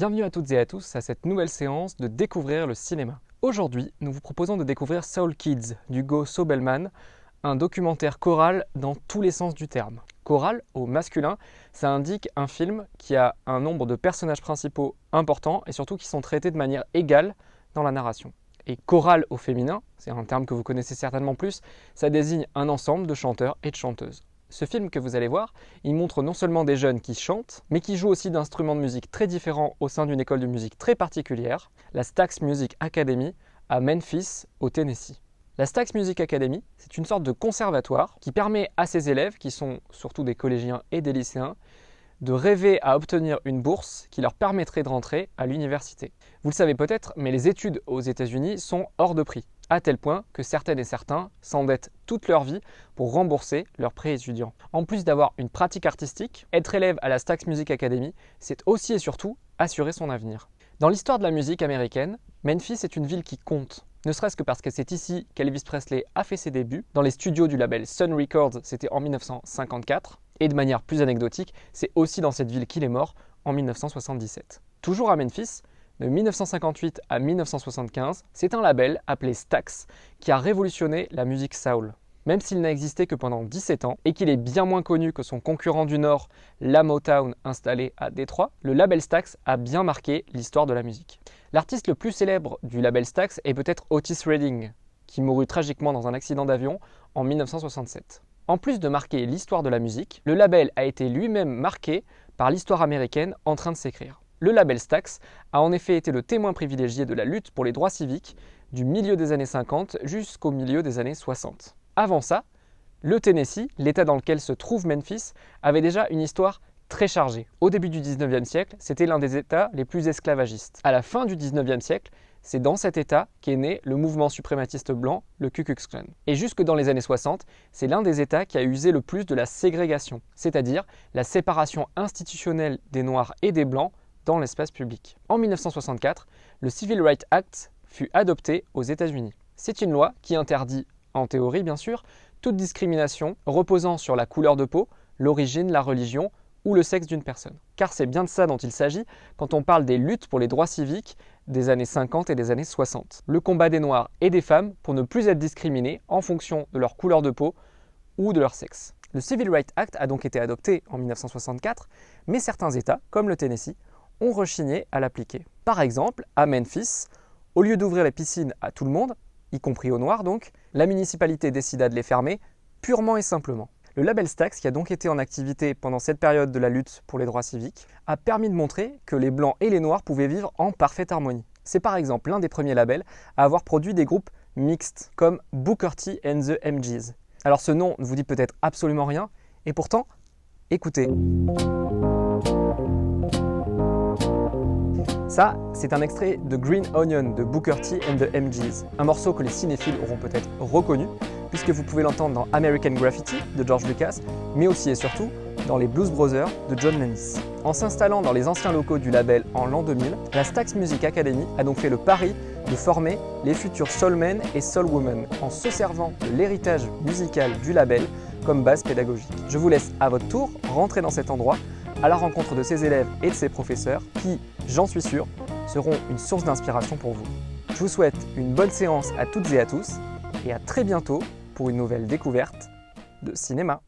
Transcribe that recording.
Bienvenue à toutes et à tous à cette nouvelle séance de Découvrir le cinéma. Aujourd'hui, nous vous proposons de découvrir Soul Kids d'Hugo Sobelman, un documentaire choral dans tous les sens du terme. Choral, au masculin, ça indique un film qui a un nombre de personnages principaux importants et surtout qui sont traités de manière égale dans la narration. Et choral au féminin, c'est un terme que vous connaissez certainement plus, ça désigne un ensemble de chanteurs et de chanteuses. Ce film que vous allez voir, il montre non seulement des jeunes qui chantent, mais qui jouent aussi d'instruments de musique très différents au sein d'une école de musique très particulière, la Stax Music Academy à Memphis, au Tennessee. La Stax Music Academy, c'est une sorte de conservatoire qui permet à ses élèves, qui sont surtout des collégiens et des lycéens, de rêver à obtenir une bourse qui leur permettrait de rentrer à l'université. Vous le savez peut-être, mais les études aux États-Unis sont hors de prix, à tel point que certaines et certains s'endettent toute leur vie pour rembourser leurs prêts étudiants. En plus d'avoir une pratique artistique, être élève à la Stax Music Academy, c'est aussi et surtout assurer son avenir. Dans l'histoire de la musique américaine, Memphis est une ville qui compte. Ne serait-ce que parce que c'est ici qu'Elvis Presley a fait ses débuts. Dans les studios du label Sun Records, c'était en 1954. Et de manière plus anecdotique, c'est aussi dans cette ville qu'il est mort en 1977. Toujours à Memphis, de 1958 à 1975, c'est un label appelé Stax qui a révolutionné la musique soul. Même s'il n'a existé que pendant 17 ans et qu'il est bien moins connu que son concurrent du Nord, la Motown installée à Détroit, le label Stax a bien marqué l'histoire de la musique. L'artiste le plus célèbre du label Stax est peut-être Otis Redding, qui mourut tragiquement dans un accident d'avion en 1967. En plus de marquer l'histoire de la musique, le label a été lui-même marqué par l'histoire américaine en train de s'écrire. Le label Stax a en effet été le témoin privilégié de la lutte pour les droits civiques du milieu des années 50 jusqu'au milieu des années 60. Avant ça, le Tennessee, l'état dans lequel se trouve Memphis, avait déjà une histoire très chargée. Au début du 19e siècle, c'était l'un des États les plus esclavagistes. À la fin du 19e siècle, c'est dans cet État qu'est né le mouvement suprématiste blanc, le Ku Klux Klan. Et jusque dans les années 60, c'est l'un des États qui a usé le plus de la ségrégation, c'est-à-dire la séparation institutionnelle des Noirs et des Blancs dans l'espace public. En 1964, le Civil Rights Act fut adopté aux États-Unis. C'est une loi qui interdit, en théorie bien sûr, toute discrimination reposant sur la couleur de peau, l'origine, la religion ou le sexe d'une personne. Car c'est bien de ça dont il s'agit quand on parle des luttes pour les droits civiques des années 50 et des années 60. Le combat des Noirs et des femmes pour ne plus être discriminés en fonction de leur couleur de peau ou de leur sexe. Le Civil Rights Act a donc été adopté en 1964, mais certains États, comme le Tennessee, ont rechigné à l'appliquer. Par exemple, à Memphis, au lieu d'ouvrir les piscines à tout le monde, y compris aux Noirs donc, la municipalité décida de les fermer purement et simplement. Le label Stax, qui a donc été en activité pendant cette période de la lutte pour les droits civiques, a permis de montrer que les Blancs et les Noirs pouvaient vivre en parfaite harmonie. C'est par exemple l'un des premiers labels à avoir produit des groupes mixtes, comme Booker T and the MGs. Alors ce nom ne vous dit peut-être absolument rien, et pourtant, écoutez. Ça, c'est un extrait de Green Onion de Booker T and the MGs, un morceau que les cinéphiles auront peut-être reconnu, puisque vous pouvez l'entendre dans American Graffiti de George Lucas, mais aussi et surtout dans les Blues Brothers de John Landis. En s'installant dans les anciens locaux du label en l'an 2000, la Stax Music Academy a donc fait le pari de former les futurs soulmen et soulwomen en se servant de l'héritage musical du label comme base pédagogique. Je vous laisse à votre tour rentrer dans cet endroit à la rencontre de ses élèves et de ses professeurs qui, j'en suis sûr, seront une source d'inspiration pour vous. Je vous souhaite une bonne séance à toutes et à tous et à très bientôt pour une nouvelle découverte de cinéma.